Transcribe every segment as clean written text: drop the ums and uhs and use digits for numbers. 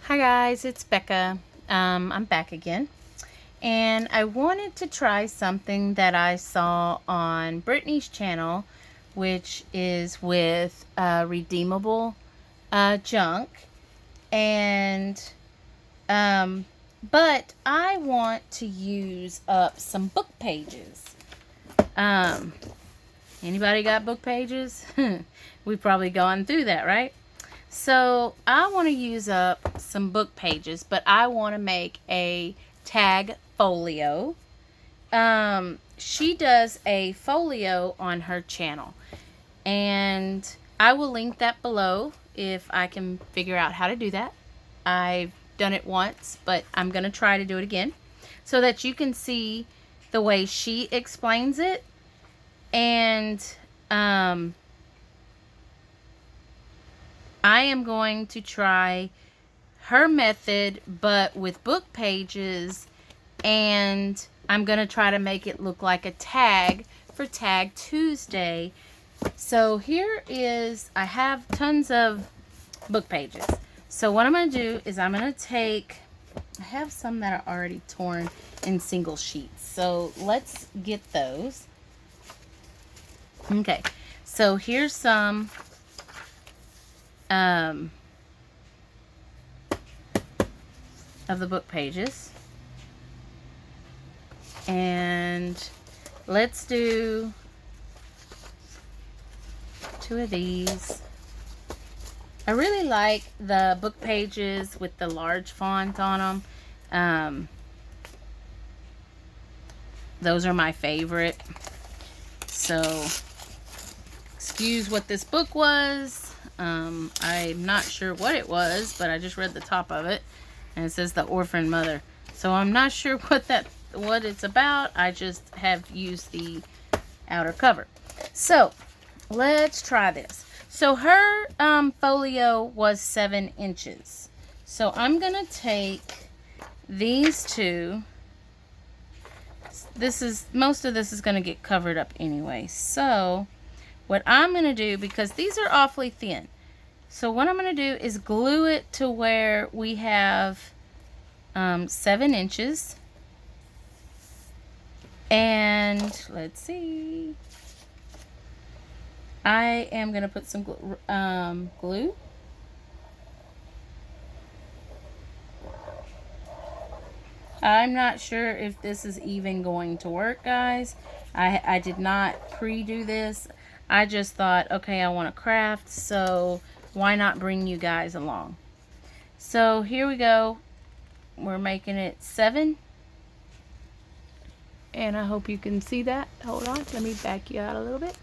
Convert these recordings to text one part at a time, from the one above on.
Hi guys, it's Becca. I'm back again, and I wanted to try something that I saw on Brittany's channel, which is with redeemable junk, and but I want to use up some book pages. Anybody got book pages? We've probably gone through that, right? So I want to use up some book pages, but I want to make a tag folio. She does a folio on her channel, and I will link that below if I can figure out how to do that. I've done it once, but I'm going to try to do it again so that you can see the way she explains it. And I am going to try her method, but with book pages, and I'm going to try to make it look like a tag for Tag Tuesday. So here is, I have tons of book pages. So what I'm going to do is I'm going to take, I have some that are already torn in single sheets. So let's get those. Okay, so here's some of the book pages, and let's do 2 of these. I really like the book pages with the large font on them. Those are my favorite. So excuse what this book was. I'm not sure what it was, but I just read the top of it, and it says The Orphan Mother. So I'm not sure what it's about. I just have used the outer cover. So let's try this. So her folio was 7 inches. So I'm gonna take these two. Most of this is gonna get covered up anyway. So what I'm going to do, because these are awfully thin, so what I'm going to do is glue it to where we have 7 inches. And let's see. I am going to put some glue. I'm not sure if this is even going to work, guys. I did not pre-do this. I just thought, okay, I want to craft, so why not bring you guys along? So here we go. We're making it 7. And I hope you can see that. Hold on, let me back you out a little bit.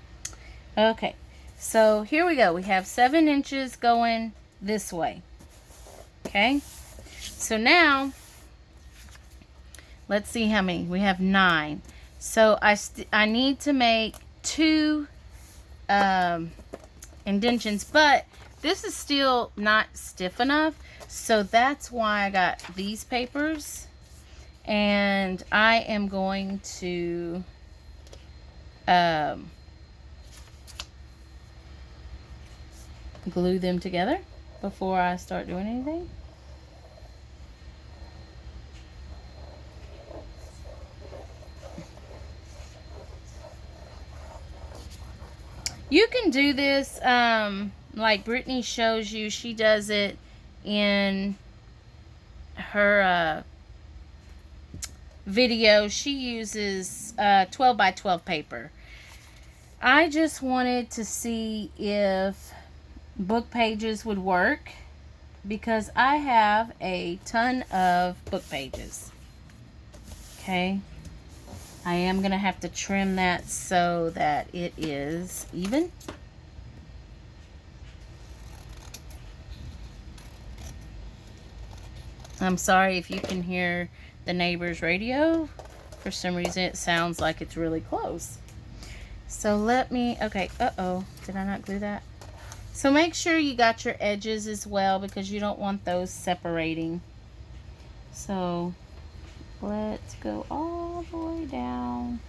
Okay, so here we go. We have 7 inches going this way. Okay, so now, let's see how many. We have 9. So I need to make 2 indentions, but this is still not stiff enough, so that's why I got these papers, and I am going to glue them together before I start doing anything. You can do this like Brittany shows you. She does it in her video. She uses 12 by 12 paper. I just wanted to see if book pages would work, because I have a ton of book pages. Okay. I am going to have to trim that so that it is even. I'm sorry if you can hear the neighbor's radio. For some reason it sounds like it's really close. So let me, okay, uh-oh, did I not glue that? So make sure you got your edges as well, because you don't want those separating. So let's go all the way down.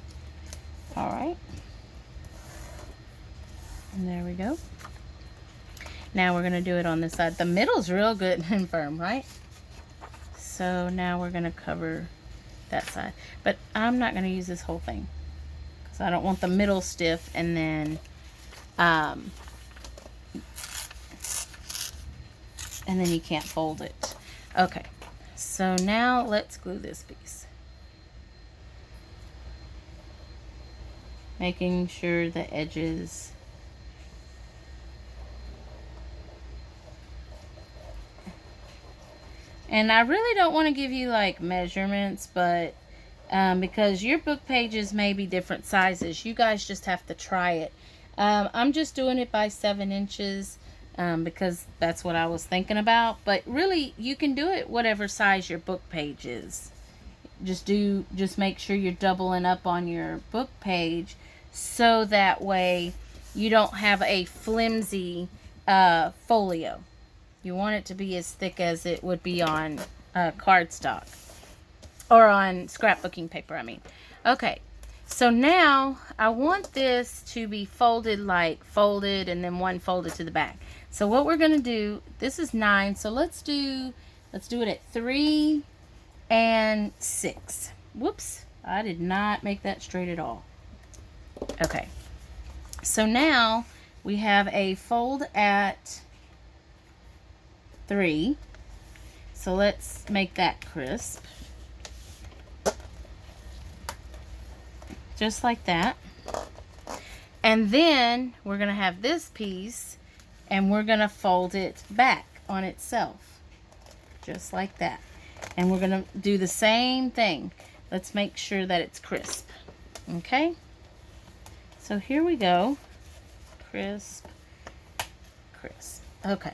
All right. And there we go. Now we're going to do it on this side. The middle's real good and firm, right? So now we're going to cover that side. But I'm not going to use this whole thing, because I don't want the middle stiff and then you can't fold it. Okay, so now let's glue this piece. Making sure the edges and I really don't want to give you like measurements, but because your book pages may be different sizes, you guys just have to try it. I'm just doing it by 7 inches because that's what I was thinking about, but really you can do it whatever size your book page is. Just make sure you're doubling up on your book page, so that way you don't have a flimsy folio. You want it to be as thick as it would be on cardstock, or on scrapbooking paper, I mean. Okay, so now I want this to be folded, like folded and then one folded to the back. So what we're gonna do, this is 9, so let's do it at 3 and 6. Whoops, I did not make that straight at all. Okay, so now we have a fold at 3, so let's make that crisp, just like that. And then we're gonna have this piece and we're gonna fold it back on itself, just like that. And we're gonna do the same thing. Let's make sure that it's crisp. Okay, so here we go. Crisp, crisp. Okay,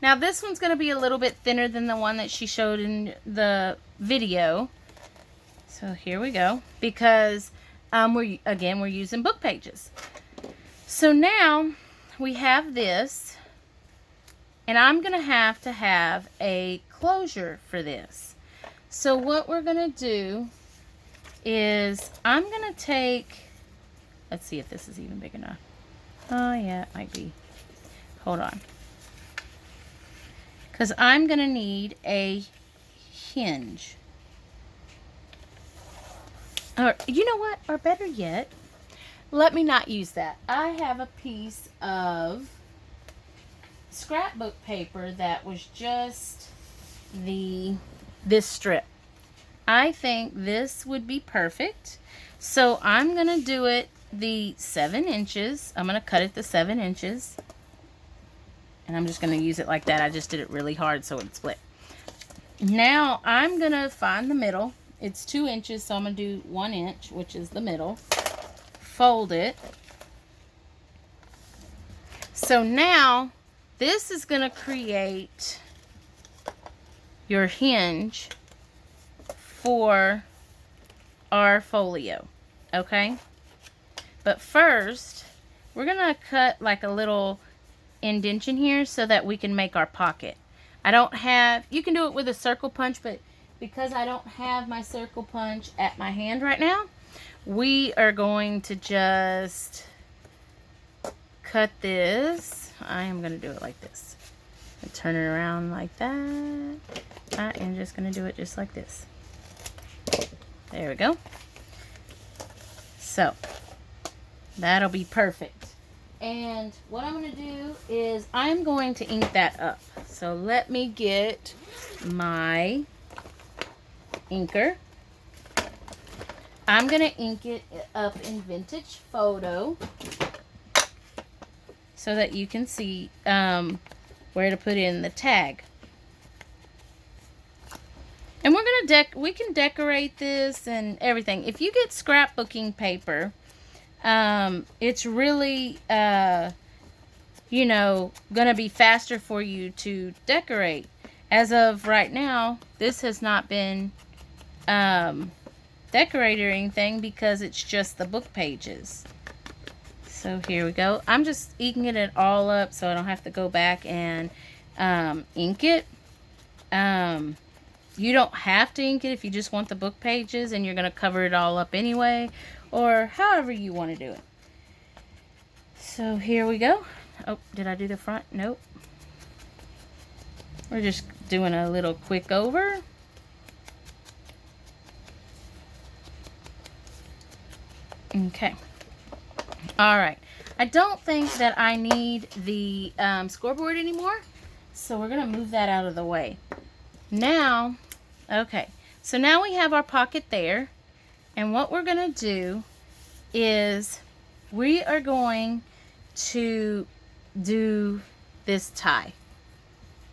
now this one's gonna be a little bit thinner than the one that she showed in the video. So here we go, because we're using book pages. So now we have this, and I'm gonna have to have a closure for this. So what we're gonna do is I'm gonna take, let's see if this is even big enough. Oh yeah, it might be. Hold on, because I'm gonna need a hinge. Or you know what, or better yet, let me not use that. I have a piece of scrapbook paper that was just this strip. I think this would be perfect. So I'm gonna do it the 7 inches. I'm gonna cut it to 7 inches. And I'm just gonna use it like that. I just did it really hard so it split. Now I'm gonna find the middle. It's 2 inches, so I'm gonna do 1 inch, which is the middle. Fold it. So now this is gonna create your hinge for our folio, okay? But first, we're gonna cut like a little indentation here so that we can make our pocket. I don't have, you can do it with a circle punch, but because I don't have my circle punch at my hand right now, we are going to just cut this. I am gonna do it like this. Turn it around like that. I am just gonna do it just like this. There we go. So that'll be perfect. And what I'm gonna do is I'm going to ink that up. So let me get my inker. I'm gonna ink it up in Vintage Photo so that you can see where to put in the tag. And we're gonna we can decorate this and everything. If you get scrapbooking paper, it's really you know, gonna be faster for you to decorate. As of right now, this has not been decorated or anything because it's just the book pages. So here we go. I'm just inking it all up so I don't have to go back and ink it. You don't have to ink it if you just want the book pages and you're going to cover it all up anyway, or however you want to do it. So here we go. Oh, did I do the front? Nope. We're just doing a little quick over. Okay. All right. I don't think that I need the scoreboard anymore, so we're going to move that out of the way. Now, okay, so now we have our pocket there, and what we're going to do is we are going to do this tie.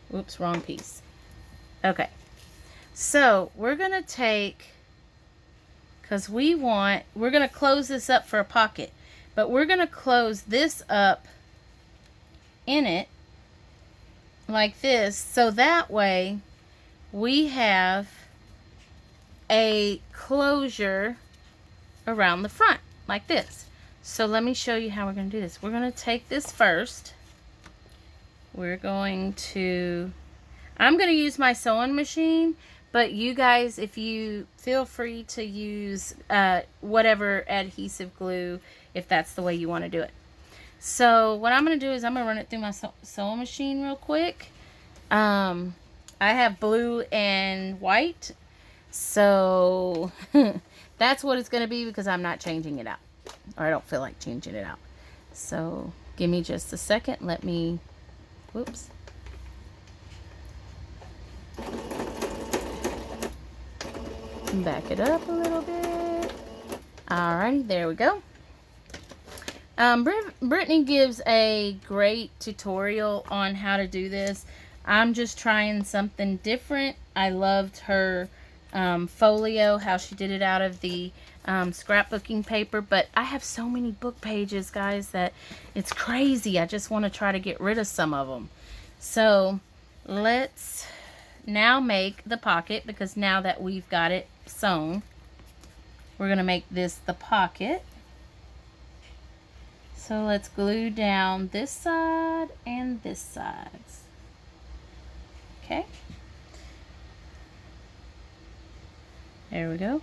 Whoops, wrong piece. Okay, so we're going to take, because we're going to close this up for a pocket, but we're going to close this up in it like this, so that way we have a closure around the front like this. So let me show you how we're going to do this. We're going to take this first. I'm going to use my sewing machine, but you guys, if you feel free to use whatever adhesive glue, if that's the way you want to do it. So what I'm going to do is I'm going to run it through my sewing machine real quick. I have blue and white, so that's what it's going to be because I'm not changing it out, or I don't feel like changing it out. So give me just a second. Let me, whoops. Back it up a little bit. Alrighty, there we go. Brittany gives a great tutorial on how to do this. I'm just trying something different. I loved her folio, how she did it out of the scrapbooking paper, but I have so many book pages, guys, that it's crazy. I just want to try to get rid of some of them. So let's now make the pocket, because now that we've got it sewn, we're going to make this the pocket. So let's glue down this side and this side. Okay. There we go.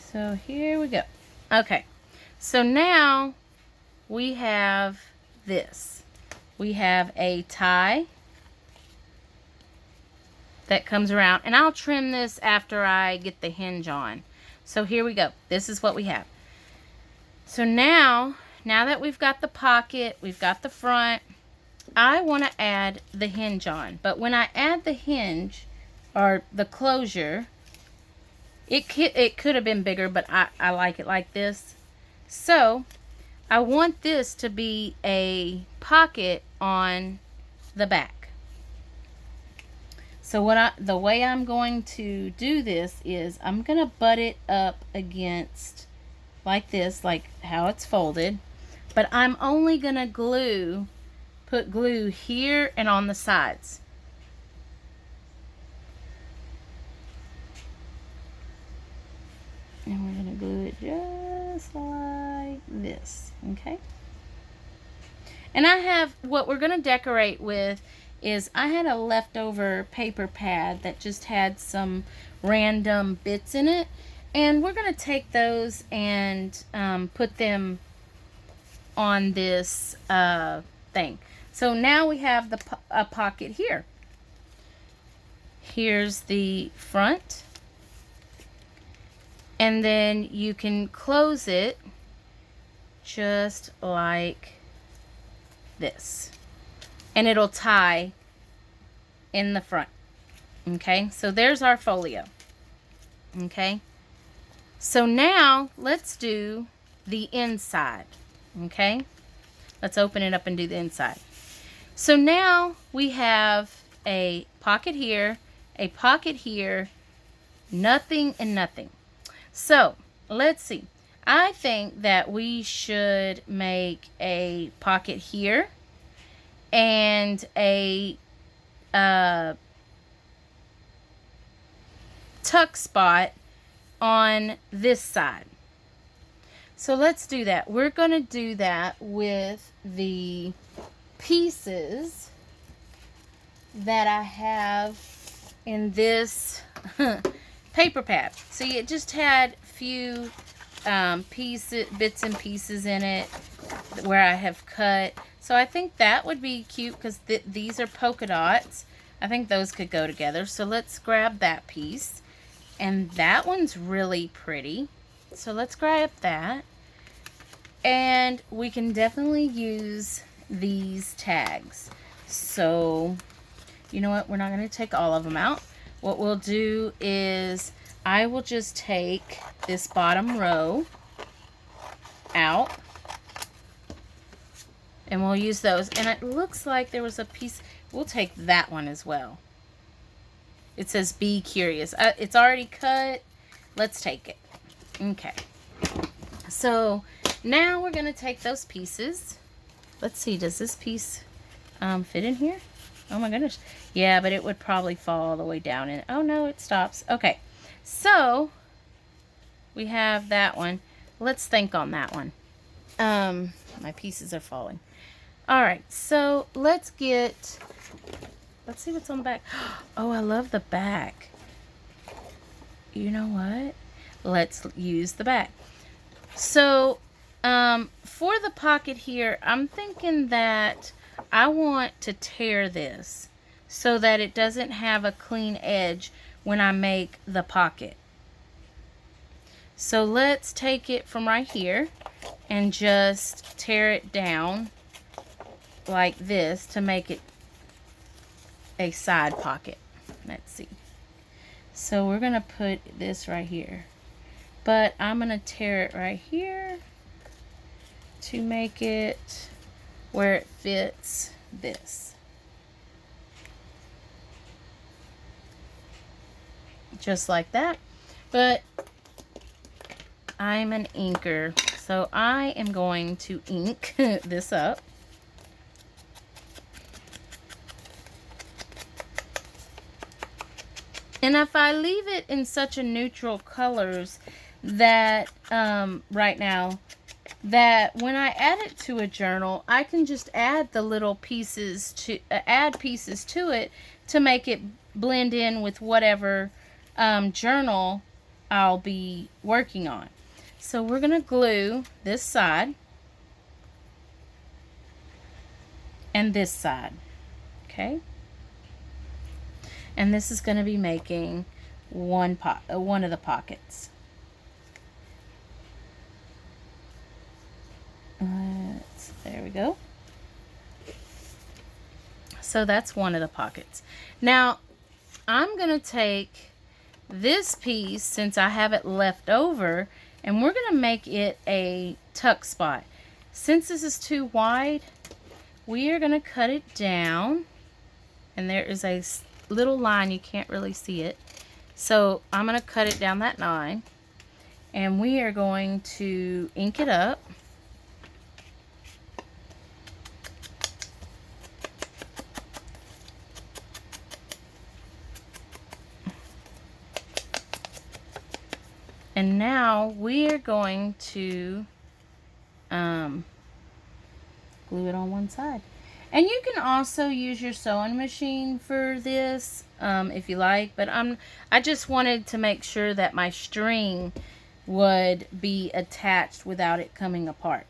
So here we go. Okay. So now we have this. We have a tie that comes around, and I'll trim this after I get the hinge on. So here we go. This is what we have. So now that we've got the pocket, we've got the front, I want to add the hinge on. But when I add the hinge, or the closure, it could have been bigger, but I like it like this. So I want this to be a pocket on the back. So the way I'm going to do this is I'm going to butt it up against like this, like how it's folded. But I'm only going to put glue here and on the sides. And we're going to glue it just like this, okay? And I have, what we're going to decorate with is, I had a leftover paper pad that just had some random bits in it. And we're going to take those and put them on this thing. So now we have a pocket here. Here's the front. And then you can close it just like this. And it'll tie in the front. Okay, so there's our folio. Okay, so now let's do the inside. Okay, let's open it up and do the inside. So now we have a pocket here, nothing and nothing. So let's see. I think that we should make a pocket here and a tuck spot on this side. So let's do that. We're going to do that with the pieces that I have in this paper pad. See, it just had a few bits and pieces in it where I have cut. So I think that would be cute because these are polka dots. I think those could go together. So let's grab that piece. And that one's really pretty. So let's grab that. And we can definitely use these tags. So, you know what? We're not going to take all of them out. What we'll do is I will just take this bottom row out. And we'll use those. And it looks like there was a piece. We'll take that one as well. It says be curious. It's already cut. Let's take it. Okay. So now we're going to take those pieces. Let's see. Does this piece fit in here? Oh my goodness. Yeah, but it would probably fall all the way down in. Oh no, it stops. Okay. So we have that one. Let's think on that one. My pieces are falling. All right. So let's see what's on the back. Oh, I love the back. You know what? Let's use the back. So, for the pocket here, I'm thinking that I want to tear this so that it doesn't have a clean edge when I make the pocket. So let's take it from right here and just tear it down like this to make it a side pocket. Let's see. So we're going to put this right here. But I'm going to tear it right here to make it where it fits this. Just like that. But I'm an inker, so I am going to ink this up. And if I leave it in such a neutral colors that right now, that when I add it to a journal, I can just add the little pieces to add pieces to it to make it blend in with whatever journal I'll be working on. So we're gonna glue this side and this side, okay? And this is going to be making one of the pockets. There we go. So that's one of the pockets. Now, I'm going to take this piece, since I have it left over, and we're going to make it a tuck spot. Since this is too wide, we are going to cut it down. And there is a little line, you can't really see it, so I'm going to cut it down that line, and we are going to ink it up. And now we are going to glue it on one side. And you can also use your sewing machine for this if you like, but I just wanted to make sure that my string would be attached without it coming apart.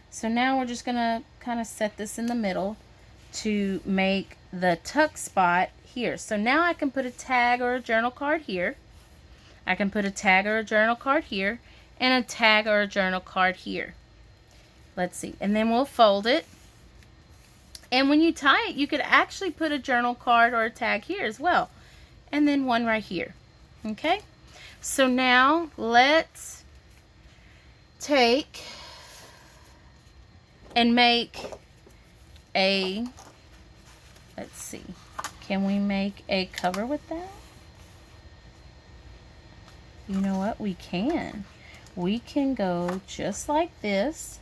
So now we're just gonna kind of set this in the middle to make the tuck spot here. So now I can put a tag or a journal card here. I can put a tag or a journal card here, and a tag or a journal card here. Let's see, and then we'll fold it. And when you tie it, you could actually put a journal card or a tag here as well. And then one right here. Okay? So now let's take and make a, let's see, can we make a cover with that? You know what? We can. We can go just like this.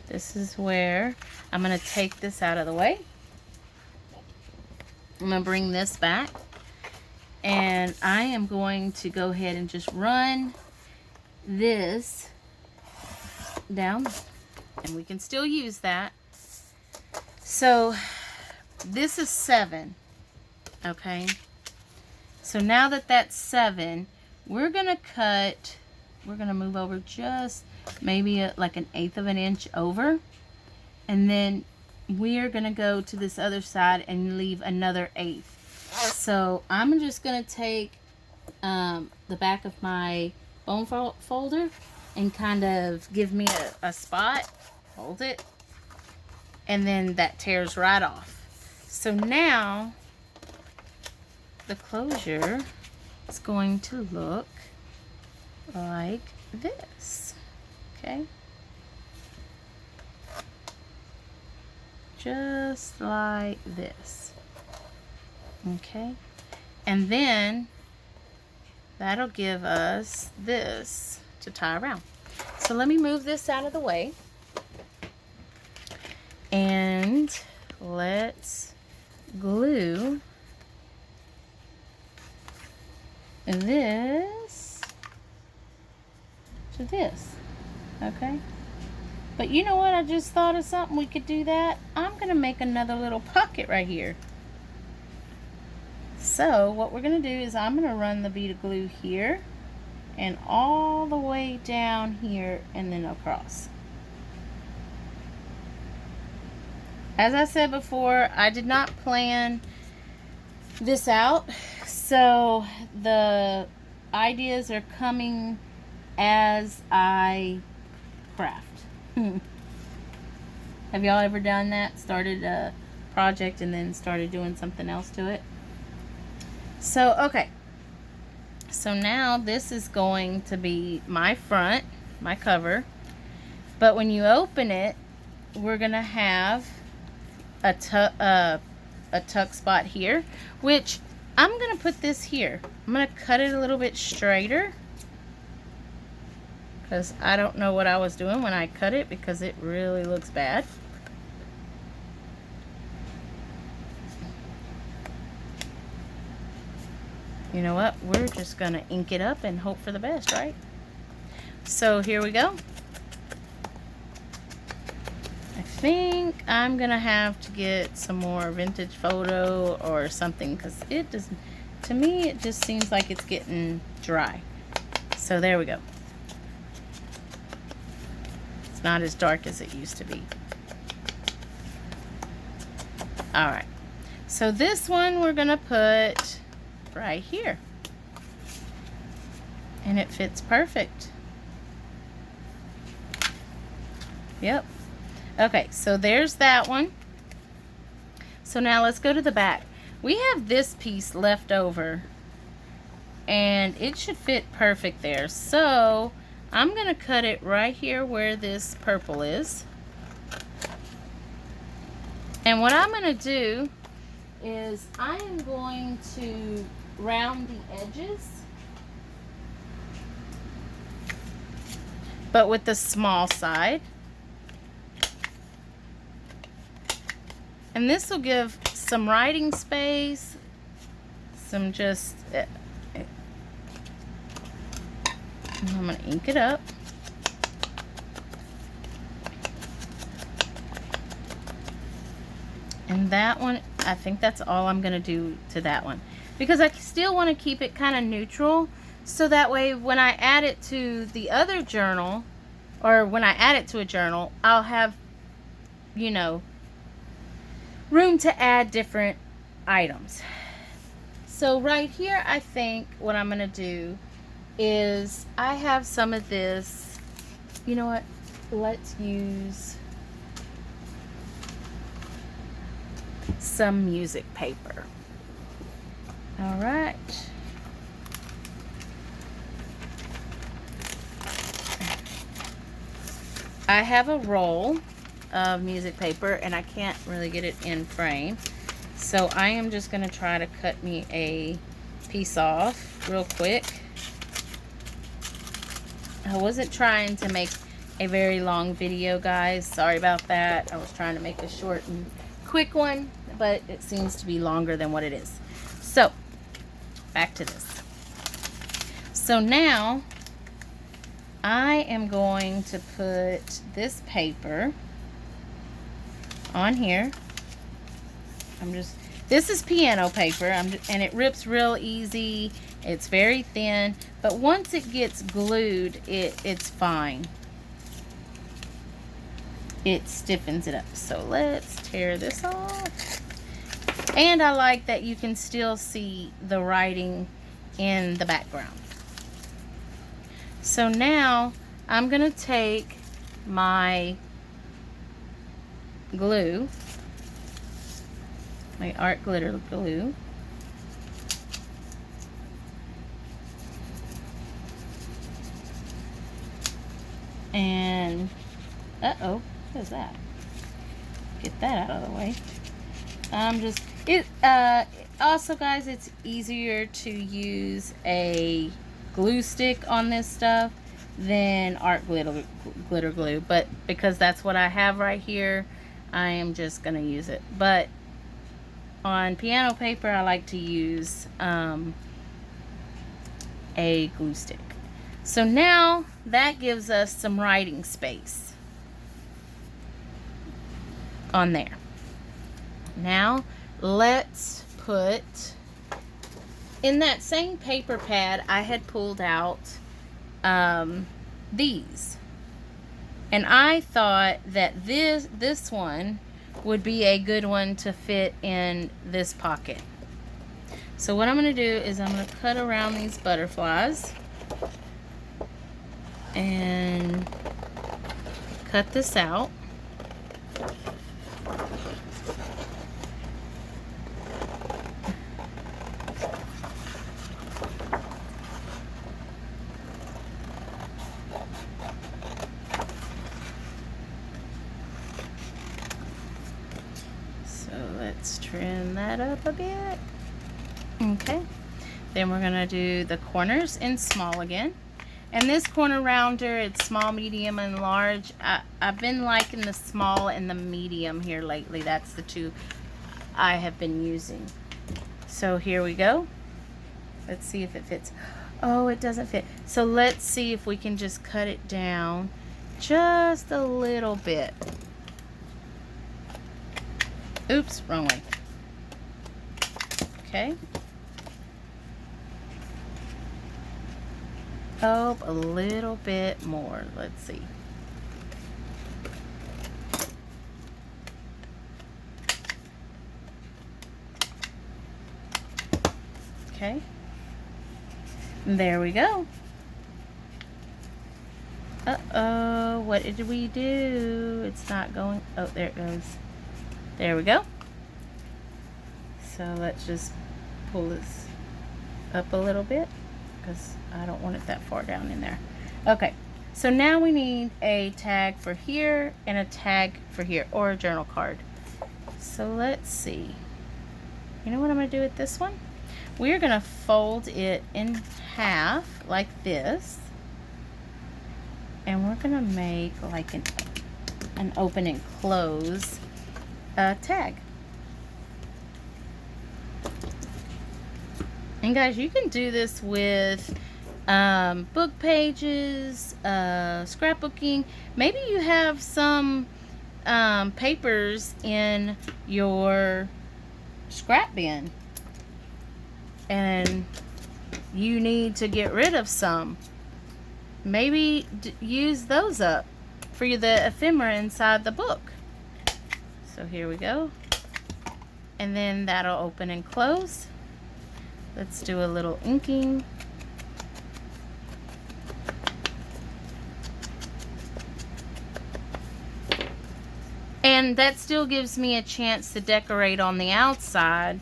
This is where I'm going to take this out of the way. I'm going to bring this back, and I am going to go ahead and just run this down, and we can still use that. So this is 7, okay? So now that that's 7, we're going to cut, we're going to move over just maybe like 1/8 of an inch over. And then we are going to go to this other side and leave another 1/8. So I'm just going to take the back of my bone folder and kind of give me a spot. Hold it. And then that tears right off. So now the closure is going to look like this. Okay? Just like this. Okay? And then that'll give us this to tie around. So let me move this out of the way. And let's glue this to this. Okay? But you know what? I just thought of something. We could do that. I'm going to make another little pocket right here. So what we're going to do is I'm going to run the bead of glue here and all the way down here and then across. As I said before, I did not plan this out, so the ideas are coming as I craft. Have y'all ever done that? Started a project and then started doing something else to it? So, okay. So now this is going to be my front, my cover. But when you open it, we're going to have a tuck spot here, which I'm going to put this here. I'm going to cut it a little bit straighter because I don't know what I was doing when I cut it because it really looks bad. You know what? We're just going to ink it up and hope for the best, right? So here we go. I think I'm going to have to get some more vintage photo or something because it does, to me, it just seems like it's getting dry. So there we go. It's not as dark as it used to be. All right. So this one we're going to put right here. And it fits perfect. Yep. Okay, so there's that one. So now let's go to the back. We have this piece left over and it should fit perfect there. So I'm going to cut it right here where this purple is. And what I'm going to do is I am going to round the edges, but with the small side. And this will give some writing space, some just, I'm going to ink it up. And that one, I think that's all I'm going to do to that one. Because I still want to keep it kind of neutral. So that way when I add it to the other journal, or when I add it to a journal, I'll have, you know, room to add different items. So right here, I think what I'm going to do is I have some of this, you know what, let's use some music paper. All right. I have a roll of music paper and I can't really get it in frame. So I am just going to try to cut me a piece off real quick. I wasn't trying to make a very long video, guys. Sorry about that. I was trying to make a short and quick one, but it seems to be longer than what it is. So back to this. So now I am going to put this paper on here. This is piano paper, and it rips real easy. It's very thin, but once it gets glued, it's fine. it stiffens it up. So let's tear this off. And I like that you can still see the writing in the background. So now I'm going to take my glue, my art glitter glue, and what is that? Get that out of the way. Also guys, it's easier to use a glue stick on this stuff than art glitter glue, but because that's what I have right here, I am just gonna use it. But on piano paper, I like to use a glue stick. So now that gives us some writing space on there. Now let's put, in that same paper pad I had pulled out these, and I thought that this one would be a good one to fit in this pocket. So what I'm going to do is I'm going to cut around these butterflies and cut this out. So let's trim that up a bit. Okay, then we're gonna do the corners in small again. And this corner rounder, it's small, medium, and large. I've been liking the small and the medium here lately. That's the two I have been using. So here we go. Let's see if it fits. Oh, it doesn't fit. So let's see if we can just cut it down just a little bit. Oops, wrong way. Okay. Oh, a little bit more. Let's see. Okay. There we go. Uh-oh, what did we do? It's not going. Oh, there it goes. There we go. So let's just pull this up a little bit, because I don't want it that far down in there. Okay, so now we need a tag for here and a tag for here, or a journal card. So let's see. You know what I'm going to do with this one? We're going to fold it in half like this, and we're going to make like an open and close tag. And guys, you can do this with book pages, scrapbooking. Maybe you have some papers in your scrap bin and you need to get rid of some. Maybe use those up for the ephemera inside the book. So here we go. And then that'll open and close. Let's do a little inking. And that still gives me a chance to decorate on the outside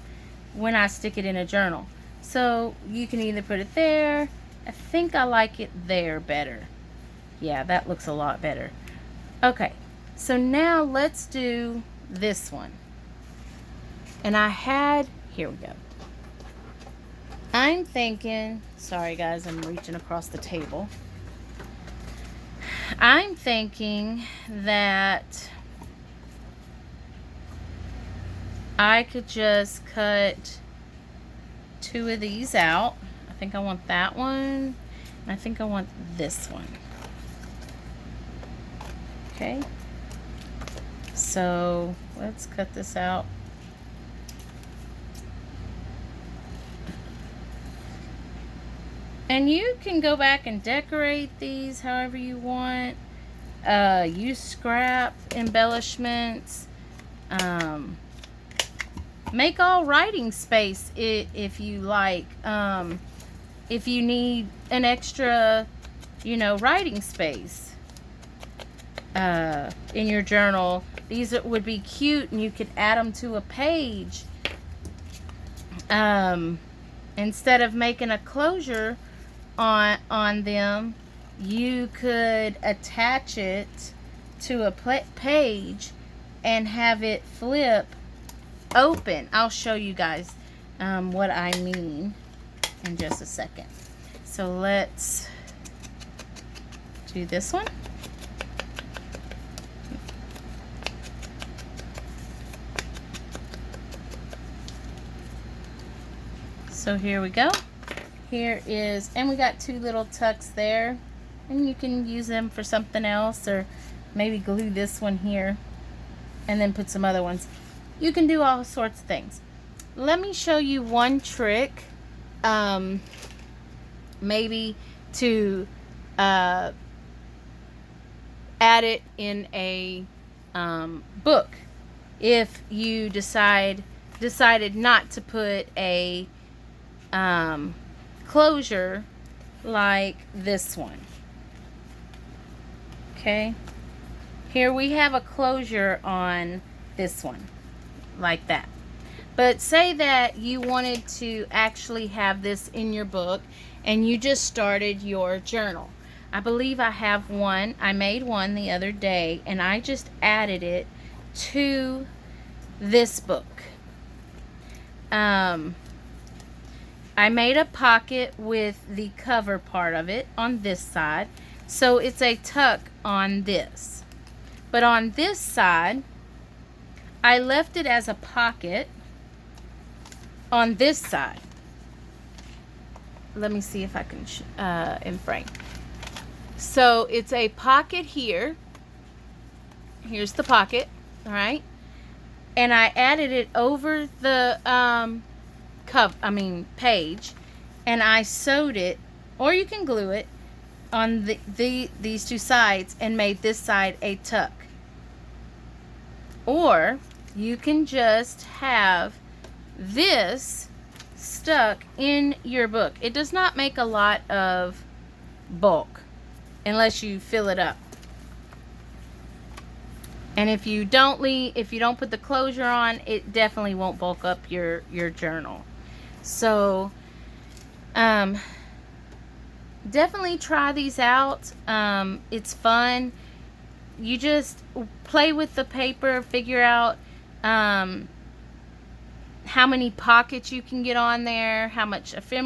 when I stick it in a journal. So you can either put it there. I think I like it there better. Yeah, that looks a lot better. Okay, so now let's do this one. And here we go. I'm thinking, sorry guys, I'm reaching across the table. I'm thinking that I could just cut 2 of these out. I think I want that one, and I think I want this one. Okay, so let's cut this out. And you can go back and decorate these however you want. use scrap embellishments. Make all writing space if you like. If you need an extra, writing space in your journal, these would be cute, and you could add them to a page. Instead of making a closure on them, you could attach it to a page and have it flip open. I'll show you guys what I mean in just a second. So let's do this one. So here we go. Here is, and we got 2 little tucks there, and you can use them for something else, or maybe glue this one here and then put some other ones. You can do all sorts of things. Let me show you one trick, maybe to add it in a book if you decided not to put a closure like this one. Okay, here we have a closure on this one like that. But say that you wanted to actually have this in your book and you just started your journal. I believe I have one. I made one the other day and I just added it to this book. I made a pocket with the cover part of it on this side, so it's a tuck on this. But on this side, I left it as a pocket on this side. Let me see if I can in frame. So it's a pocket here. Here's the pocket, all right? And I added it over the page, and I sewed it, or you can glue it on these 2 sides and made this side a tuck. Or you can just have this stuck in your book. It does not make a lot of bulk unless you fill it up. And if you don't put the closure on, it definitely won't bulk up your journal. So definitely try these out. It's fun. You just play with the paper, figure out how many pockets you can get on there, how much ephemera